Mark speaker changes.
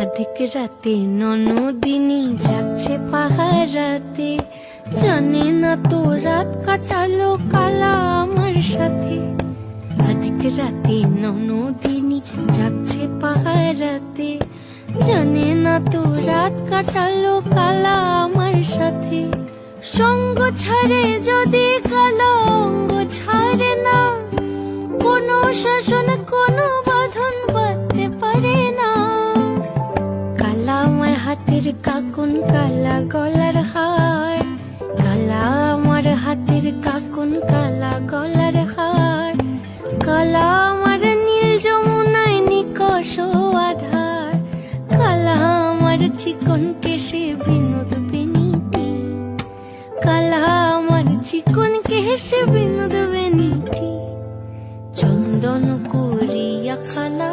Speaker 1: অধিক রাতে ননদিনী যাচ্ছে পাহারাতে, জানে না তো রাত কাটালো কালা আমার সাথে। অধিক রাতে ননদিনী যাচ্ছে পাহারাতে, জানে না তো রাত কাটালো কালা আমার সাথে। সঙ্গ ছাড়ে যদি কালো অঙ্গ ছাড়ে না, কোনো শাসন কোনো বাঁধন বাঁধতে পারে না। কালা আমার হাতের কাকুন কালা গলার হার, কালা আমার হাতের কাকুন কালা গলার হার, কালা আমার নীল যমুনায় নিকষ আধার, কালা আমার চিকন কেশে বিনোদ বেনিটি, কালা আমার চিকন কেশে বিনোদ বেনিটি। চন্দন করিয়া কালা